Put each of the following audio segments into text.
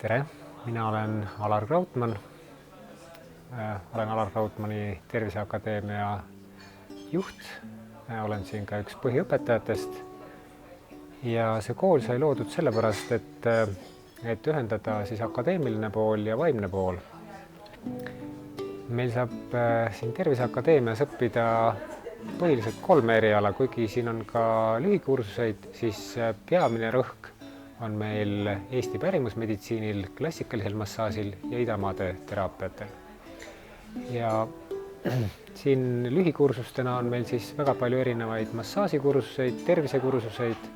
Tere, mina olen Alar Krautmann. Olen Alar Krautmanni Terviseakadeemia juht. Olen siin ka üks põhiõpetajatest. Ja see kool sai loodud sellepärast, et ühendada siis akadeemiline pool ja vaimne pool. Meil saab siin Terviseakadeemias õppida põhiliselt 3 eriala, kuigi siin on ka lühikursuseid, siis peamine rõhk on meil Eesti pärimusmeditsiinil, klassikalisel massaažil ja idamaade teraapiatel. Ja siin lühikursustena on meil siis väga palju erinevaid massaažikursuseid, tervisekursuseid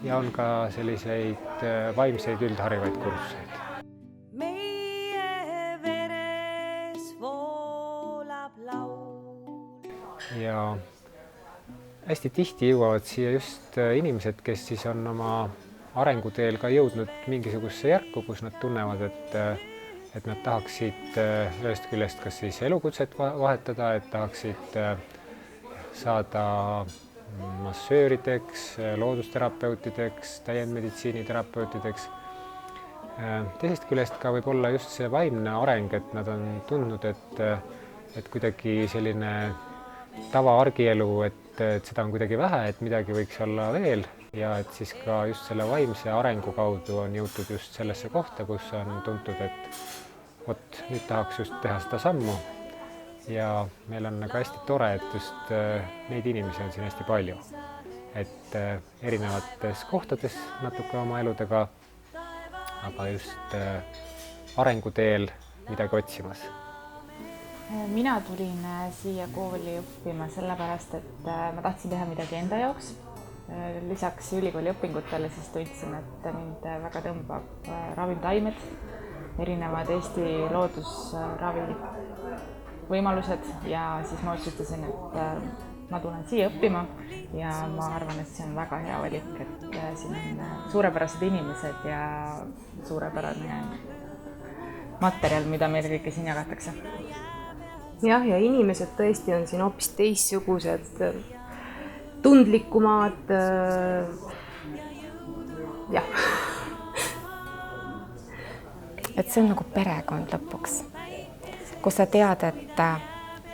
ja on ka selliseid vaimseid üldharivaid kursuseid. Meie veres voolab laul. Ja hästi tihti jõuavad siia just inimesed, kes siis on oma arenguteel ka jõudnud mingisugusesse järku, kus nad tunnevad, et nad tahaksid ühest küljest kas siis elukutset vahetada, et tahaksid saada massöörideks, loodusterapeutideks, täiendmeditsiiniterapeutideks. Teisest küljest ka võib olla just see vaimne areng, et nad on tundnud, et kuidagi selline tavaargielu, et seda on kuidagi vähe, et midagi võiks olla veel. Ja et siis ka just selle vaimse arengu kaudu on jõutud just sellesse kohta, kus on tuntud, et nüüd tahaks just teha seda sammu. Ja meil on ka hästi tore, et just neid inimesi on siin hästi palju. Et erinevates kohtades natuke oma eludega, aga just arenguteel midagi otsimas. Mina tulin siia kooli õppima sellepärast, et ma tahtsin teha midagi enda jaoks. Lisaks ülikooli õpingutele siis tundsin, et mind väga tõmbab ravimtaimed, erinevad Eesti loodusravi võimalused ja siis ma otsustasin, et ma tulen siia õppima ja ma arvan, et see on väga hea valik, et siin on suurepärased inimesed ja suurepärane materjal, mida meile kõike siin jagatakse. Jah, ja inimesed tõesti on siin hoopis teistsugused, tundlikumad, jah. Et see on nagu perekond lõpuks, kus sa tead, et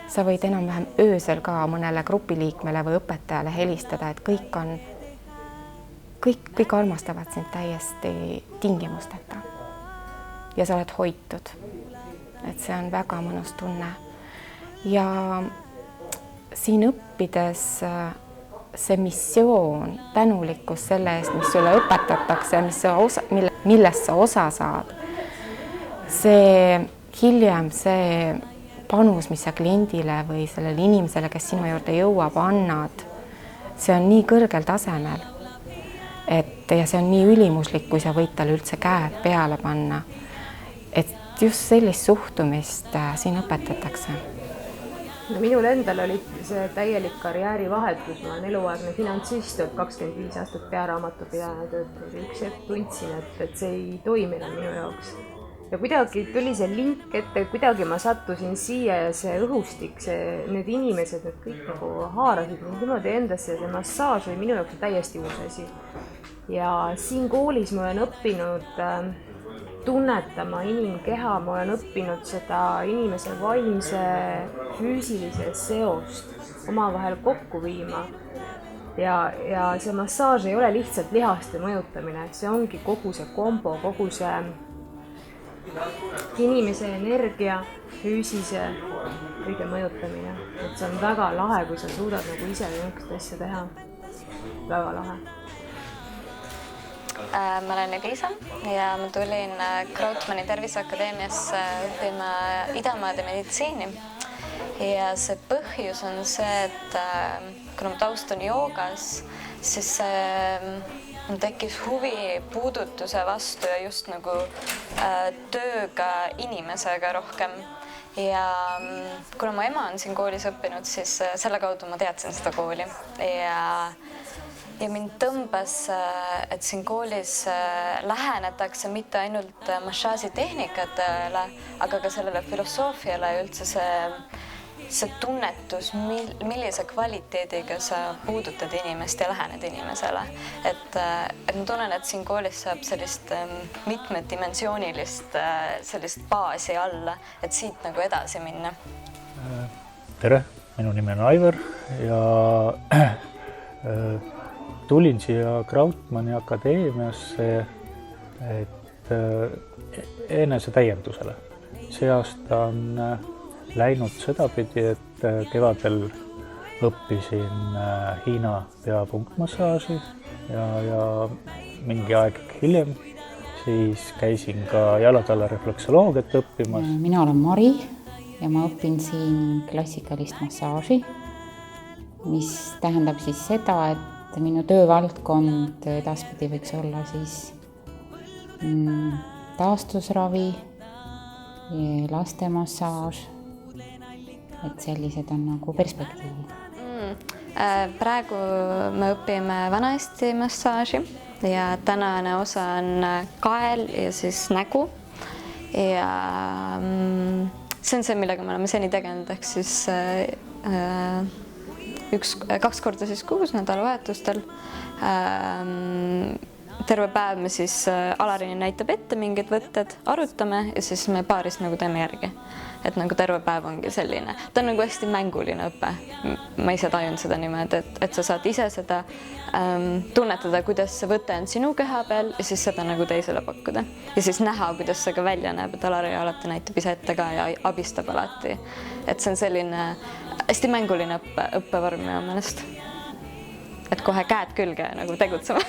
sa võid enam-vähem öösel ka mõnele grupiliikmele või õpetajale helistada, et kõik armastavad sind täiesti tingimusteta ja sa oled hoitud. Et see on väga mõnus tunne. Ja siin õppides see missioon, tänulikkus selle eest, mis sulle õpetatakse, millest sa osa saad. See hiljem see panus, mis sa kliendile või sellele inimesele, kes sinu juurde jõuab, annad, see on nii kõrgel tasemel. Ja see on nii ülimuslik, kui sa võid talle üldse käed peale panna. Et just sellist suhtumist siin õpetatakse. No minul endal oli see täielik karjäärivahetus. Ma olen eluaegne finantsist, 25 aastat pearaamatupidajana töötanud. Üks hetk tundsin, et see ei toimi minu jaoks. Ja kuidagi tuli see link ette, kuidagi ma sattusin siia ja see õhustik, need inimesed, need kõik nagu haarasid niimoodi endasse ja see massaaž oli minu jaoks täiesti uus asi. Ja siin koolis ma olen õppinud tunnetama inimkeha, ma olen õppinud seda inimese vaimse, füüsilise seost omavahel kokku viima. Ja see massaaž ei ole lihtsalt lihaste mõjutamine, see ongi kogu see kombo, kogu see inimese energia, füüsise kõige mõjutamine. Et see on väga lahe, kui sa suudad nagu ise niisugust asja teha. Väga lahe. Ma olen Elisa ja ma tulin Krautmanni Terviseakadeemiasse õppima idamaade meditsiini. Ja see põhjus on see, et kuna ma taust on joogas, siis tekkis huvi puudutuse vastu ja just nagu tööga inimesega rohkem. Ja kuna mu ema on siin koolis õppinud, siis selle kaudu ma teadsin seda kooli. Ja mind tõmbas, et siin koolis lähenetakse mitte ainult massaaži tehnikatele, aga ka sellele filosoofiale ja üldse see tunnetus, millise kvaliteediga sa puudutad inimest ja lähened inimesele. Et ma tunnen, et siin koolis saab sellist mitmedimensioonilist sellist baasi alla, et siit nagu edasi minna. Tere, minu nimi on Aivar ja tulin siia Krautmanni akadeemiasse, et enesetäiendusele. See aasta on läinud sedapidi, et kevadel õppisin Hiina peapunktmassaaži ja mingi aeg hiljem siis käisin ka jalatalla refleksoloogiat õppimas. Mina olen Mari ja ma õpin siin klassikalist massaaži, mis tähendab siis seda, et minu töövaldkond edaspidi võiks olla siis taastusravi, lastemassaaž, et sellised on nagu perspektiivid. Praegu me õpime Vana-Eesti massaaži ja tänane osa on kael ja siis nägu. Ja see on see, millega me oleme seni tegelenud, ehk siis 2 korda siis kuus nädalavahetustel. Terve päev me siis, Alarini näitab ette mingid võtted, arutame ja siis me paaris nagu teeme järgi. Et nagu terve päev ongi selline. Ta on nagu hästi mänguline õpe. Ma ise tajun seda niimoodi, et sa saad ise seda tunnetada, kuidas see võte on sinu keha peal ja siis seda nagu teisele pakkuda. Ja siis näha, kuidas see ka välja näeb, et Alari alati näitab ise ette ka ja abistab alati. Et see on selline hästi mänguline õppevorm minu meelest. Et kohe käed külge nagu tegutsema.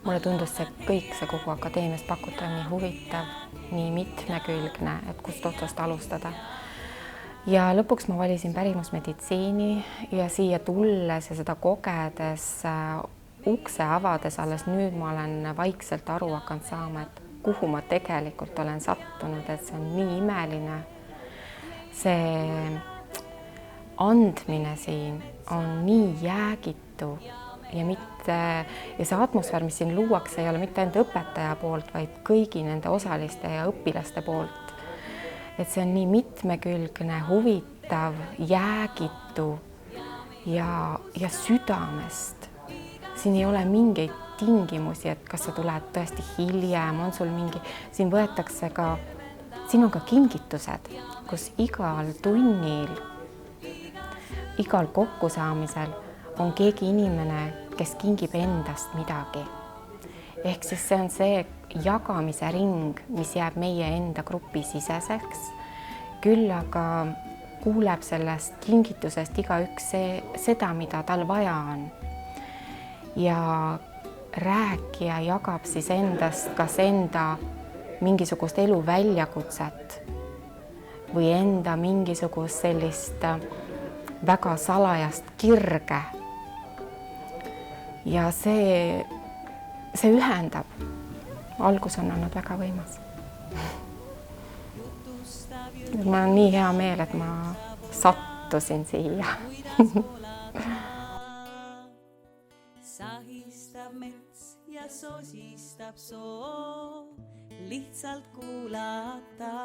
Mulle tundus see kõik, see kogu akadeemiast pakutav nii huvitav, nii mitmekülgne, et kust otsast alustada. Ja lõpuks ma valisin pärimusmeditsiini ja siia tulles ja seda kogedes, ukse avades, alles nüüd ma olen vaikselt aru hakanud saama, et kuhu ma tegelikult olen sattunud, et see on nii imeline. See andmine siin on nii jäägitu ja see atmosfäär, mis siin luuakse, ei ole mitte ainult õpetaja poolt, vaid kõigi nende osaliste ja õpilaste poolt. Et see on nii mitmekülgne, huvitav, jäägitu ja südamest. Siin ei ole mingeid tingimusi, et kas sa tuled tõesti hiljem, on sul mingi, siin võetakse ka, siin on ka kingitused, kus igal tunnil, igal kokkusaamisel on keegi inimene, kes kingib endast midagi. Ehk siis see on see jagamise ring, mis jääb meie enda grupi siseseks. Küll aga kuuleb sellest kingitusest igaüks seda, mida tal vaja on. Ja rääkija jagab siis endast kas enda mingisugust elu väljakutset või enda mingisugust sellist väga salajast kirge. Ja see ühendab. Algus on olnud väga võimas. Mul on nii hea meel, et ma sattusin siia. Sahistab mets ja sosistab soo, lihtsalt kuulata.